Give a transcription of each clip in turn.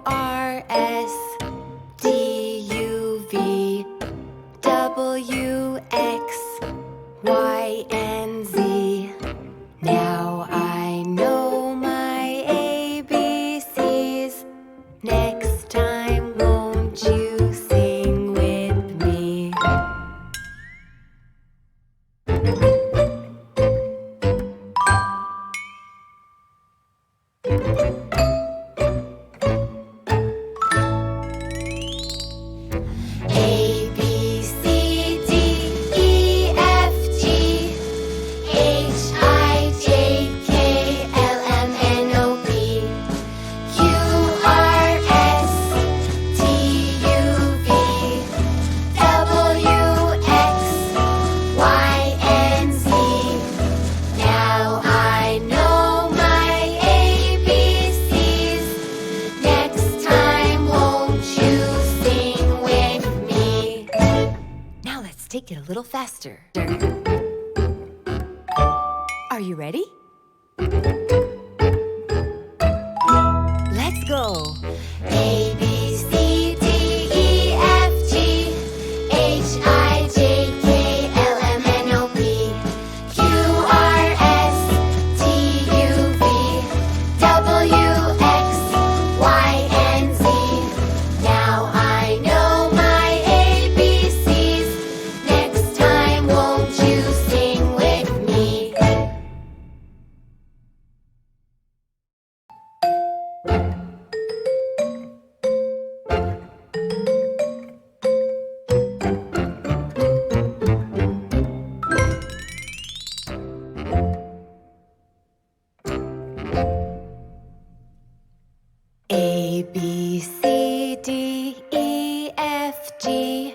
R, S, T, U, V, W, X, Y, and Z. Now I know my ABCs. Next time, won't you sing with me? A, B, C, D, E, F, G, H, I, J, K, L, M, N, O, P, Q, R, S, T, U, V, W, X, Y, and Z. Now I know my ABCs. Next time, won't you sing with me? Now let's take it a little faster. Are you ready? Let's go. A, B, C, D, E, F, G, H, I, J, K, L, M, N, O, P, Q, R, S, T, U, V, W, X, Y, and Z. Now I know my ABCs. Next time, won't you sing with me? A, B, C, D, E, F, G,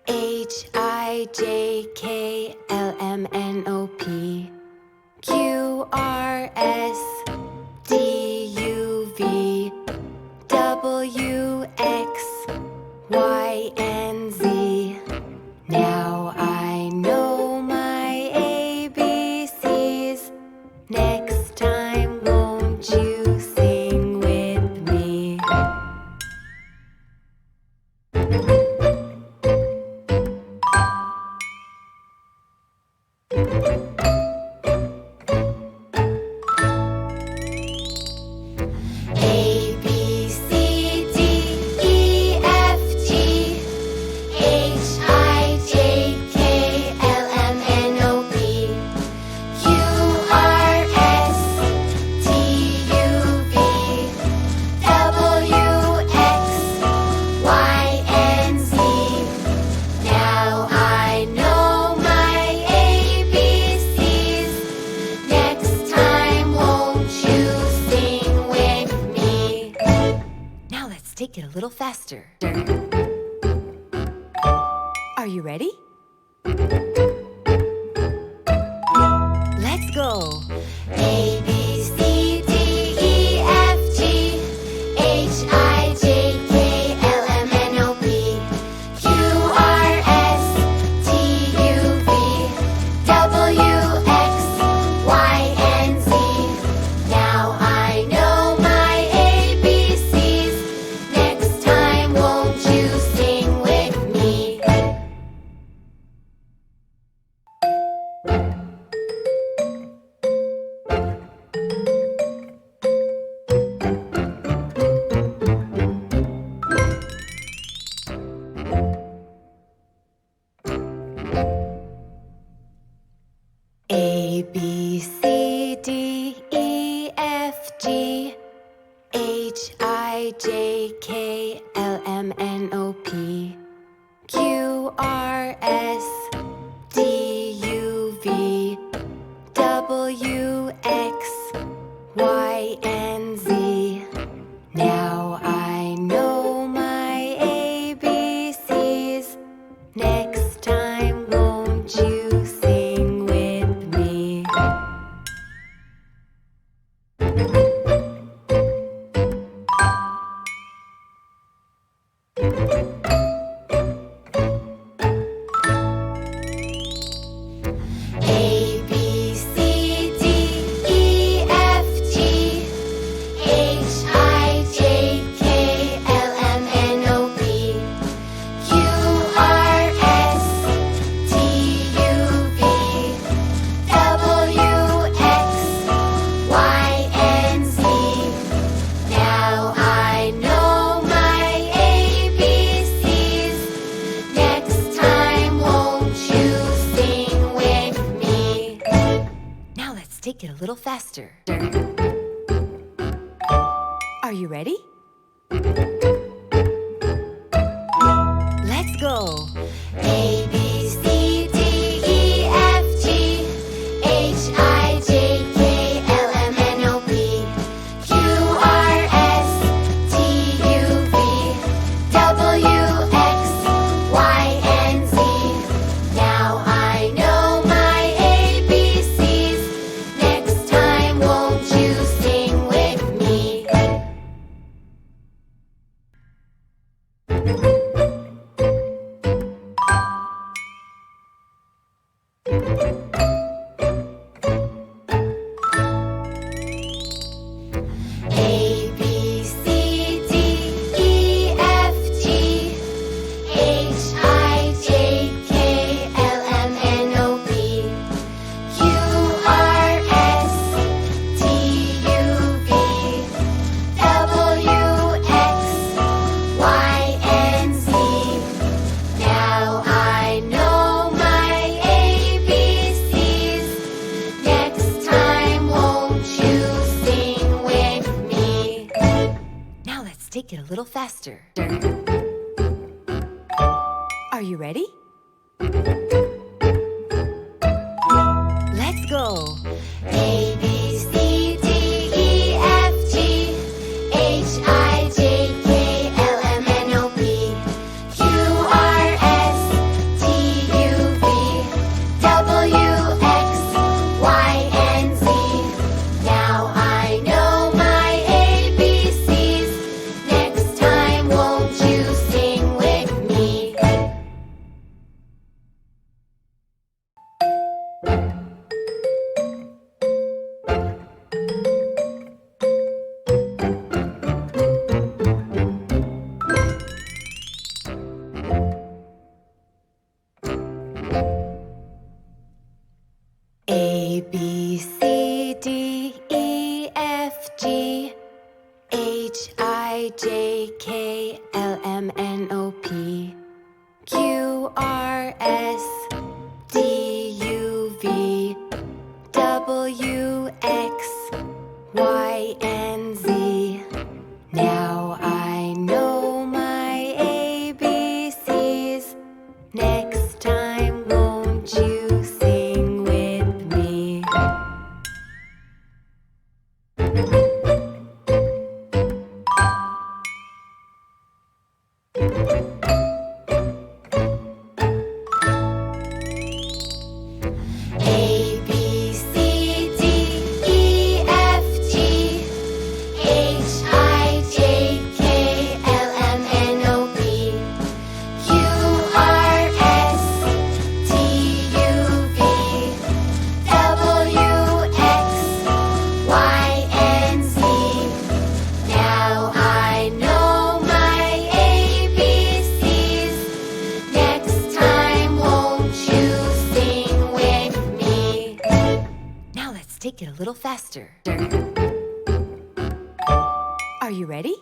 H, I, J, K, L, M, N, O, P, Q, R, S, D, U, V, W, X, Y, and Z. Now I know my ABCs. Next time, won't you sing with me? A, B, C, D, E, F, G, H, I, J, K, L, M, N, O, P, Q, R, S, T, U, V, W, X, Y, and Z. Now I know my ABCs. Next time, won't you sing with me? Now let's take it a little faster. Are you ready? Let's go. A, B, C, D, E, F, G, H, I, J, K, L, M, N, O, P, Q, R, S, T, U, V, W, X, Y, and Z. Now I know my ABCs. Next time, won't you sing with me? A, B, C, D, E, F, G, H, I, J, K, L, M, N, O, P, Q, R, S, D, U, V, W, X, Y, and Z. Now I know my ABCs. Next time, won't you sing with me? A, B, C, D, E, F, G, H, I, J, little faster. Are you ready? Let's go. A, B, C, D, E, F, G, H, I, J, K, L, M, N, O, P, Q, R, S, T, U, V, W, X, Y, and Z. Now I know my ABCs. Next time, won't you sing with me? A, B, C, D, E, F, G, H, I, J, K, L, M, N, O, P, Q, R, S, T, U, V, W, X, Y, and Z. Now I know my ABCs. Next time, won't you sing with me? Now let's take it a little faster. Are you ready? Let's go. A, B, C, D, E, F, G, H, I, J, K, L, M, N, O, P, Q, R, S, T, U, V, W, X, Y, and Z. Now I know my ABCs. Next time, won't you sing with me? A, B, C, D, E, F, G, H, I, J, K, L, M, N, O, P, Q, R, S, T, U, V, W, X, Y, and Z. Now I know my ABCs. Next time, won't you sing with me? A, B, C, D, E, F, G, H, I, J, K, L, M, N, O, P, Q, R, S, T, U, V, W, X, Y, and Z. Now I know my ABCs. Next time, won't you sing with me? Now let's take it a little faster. Are you ready?